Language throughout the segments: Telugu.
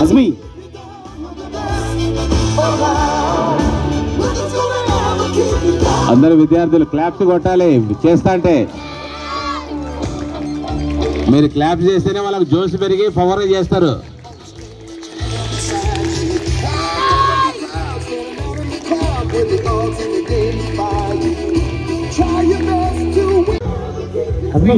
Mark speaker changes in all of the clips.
Speaker 1: అజ్మీ అందరు విద్యార్థులు క్లాప్స్ కొట్టాలి చేస్తా అంటే. మీరు క్లాప్ చేస్తేనే వాళ్ళకి జోష్ పెరిగి పవర్ చేస్తారు. అజ్మీ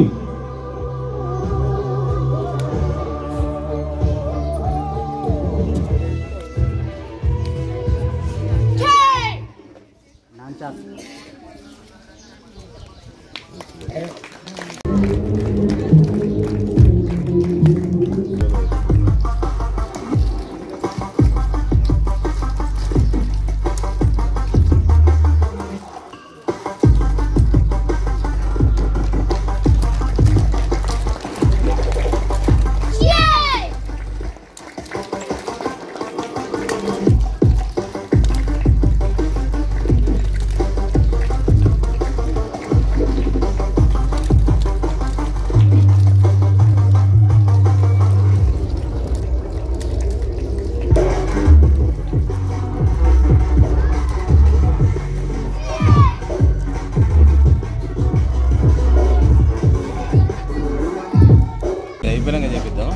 Speaker 1: అయిపోయినాక చేపిద్దాం.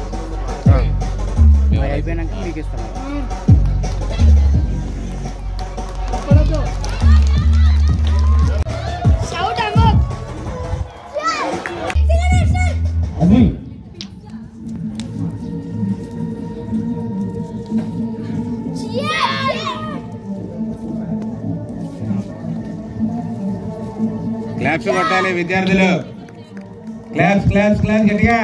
Speaker 1: అయిపోయినాక మీకు ఇస్తాను. క్లాప్స్ కొట్టాలి విద్యార్థులు. క్లాప్స్ క్లాప్స్ క్లాప్స్ గట్టిగా.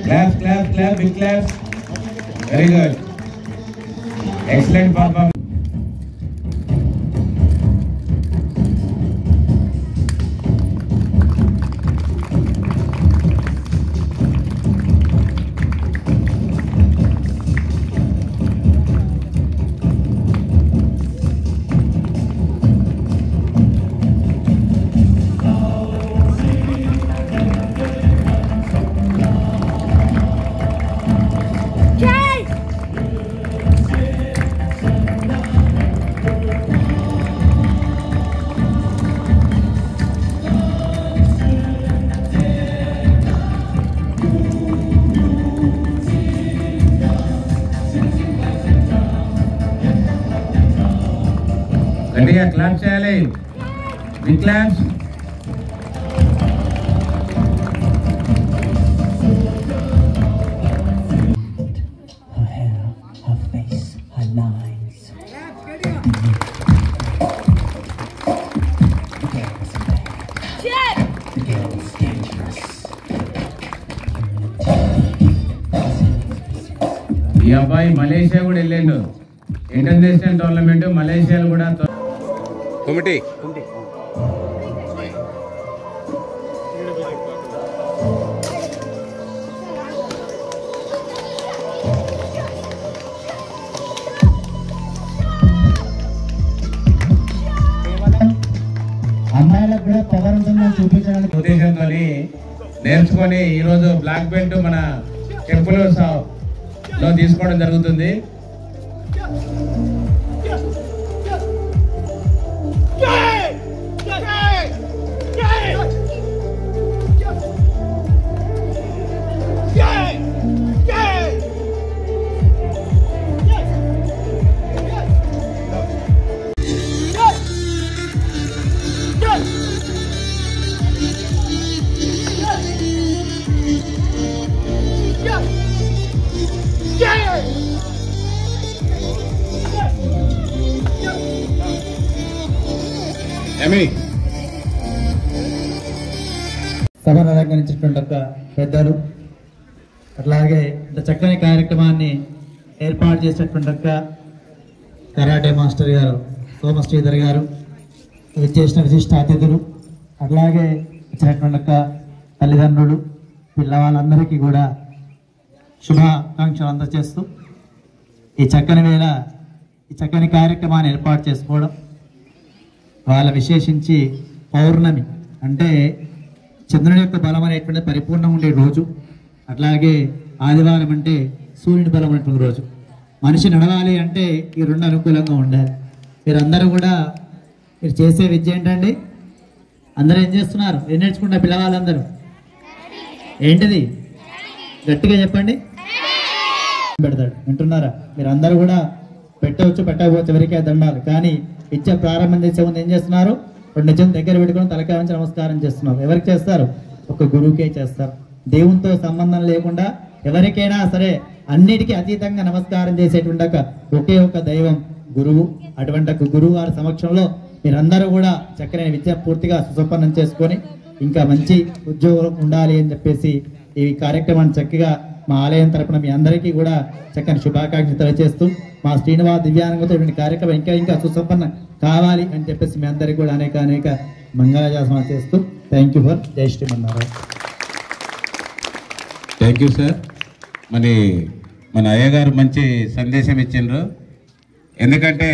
Speaker 1: Claps, claps, claps, big claps. Very good. Excellent performance. గట్టిగా క్లాప్ చేయాలి. Big claps.
Speaker 2: Her hair, her face, her lines. The girl's bad. The girl's dangerous.
Speaker 1: ఈ అబ్బాయి మలేషియా కూడా వెళ్ళిండు. ఇంటర్నేషనల్ టోర్నమెంట్ మలేషియాలో కూడా. కుమిటి
Speaker 2: అమ్మాయిలకు కూడా పవర్ ఉంటుందని చూపించడానికి
Speaker 1: ఉద్దేశంతో నేర్చుకొని ఈరోజు బ్లాక్ బెల్ట్ మన టెంపుల్ లో తీసుకోవడం జరుగుతుంది.
Speaker 2: సభను అలంకరించినటువంటి ఒక పెద్దలు, అట్లాగే ఇంత చక్కని కార్యక్రమాన్ని ఏర్పాటు చేసినటువంటి ఒక కరాటే మాస్టర్ గారు సోమశ్రీధర్ గారు, చేసిన విశిష్ట అతిథులు, అట్లాగే ఇచ్చినటువంటి ఒక తల్లిదండ్రులు, పిల్లవాళ్ళందరికీ కూడా శుభాకాంక్షలు అందజేస్తూ ఈ చక్కని వేళ
Speaker 3: ఈ చక్కని కార్యక్రమాన్ని ఏర్పాటు చేసుకోవడం, వాళ్ళ విశేషించి పౌర్ణమి అంటే చంద్రుని యొక్క బలం అనేటువంటిది పరిపూర్ణంగా ఉండే రోజు, అట్లాగే ఆదివారం అంటే సూర్యుని బలం అనేటువంటి రోజు. మనిషి నడవాలి అంటే ఈ రెండు అనుకూలంగా ఉండాలి. మీరందరూ కూడా మీరు చేసే విద్య ఏంటండి? అందరూ ఏం చేస్తున్నారు? ఏం నేర్చుకుంటారు పిల్లవాళ్ళందరూ? ఏంటిది? గట్టిగా చెప్పండి. పెడతాడు, వింటున్నారా? మీరు అందరూ కూడా పెట్టవచ్చు పెట్టకపోవచ్చు ఎవరికే దండాలు, కానీ విద్య ప్రారంభం చేసే ముందు ఏం చేస్తున్నారు? రెండు నిజం దగ్గర పెట్టుకుని తలకాయ వంచి నమస్కారం చేస్తున్నారు. ఎవరికి చేస్తారు? ఒక గురువుకే చేస్తారు. దేవునితో సంబంధం లేకుండా ఎవరికైనా సరే అన్నిటికీ అతీతంగా నమస్కారం చేసేటువంటి ఒకే ఒక దైవం గురువు. అటువంటి గురువు వారి సమక్షంలో మీరందరూ కూడా చక్కని విద్య పూర్తిగా సుసంపన్నం చేసుకొని ఇంకా మంచి ఉద్యోగం ఉండాలి అని చెప్పేసి ఈ కార్యక్రమాన్ని చక్కగా మా ఆలయం తరపున మీ అందరికీ కూడా చక్కని శుభాకాంక్షలు తెలియజేస్తూ మా శ్రీనివాస్ దివ్యాంగంతో కార్యక్రమం ఇంకా ఇంకా సుసంపన్నం కావాలి అని చెప్పేసి మీ అందరికీ కూడా అనేక అనేక మంగళాశాసనాలు చేస్తూ థ్యాంక్ యూ ఫర్ జై శ్రీమన్నారాయణ.
Speaker 1: Thank you sir. మన అయ్యగారు మంచి సందేశం ఇచ్చిండ్రు. ఎందుకంటే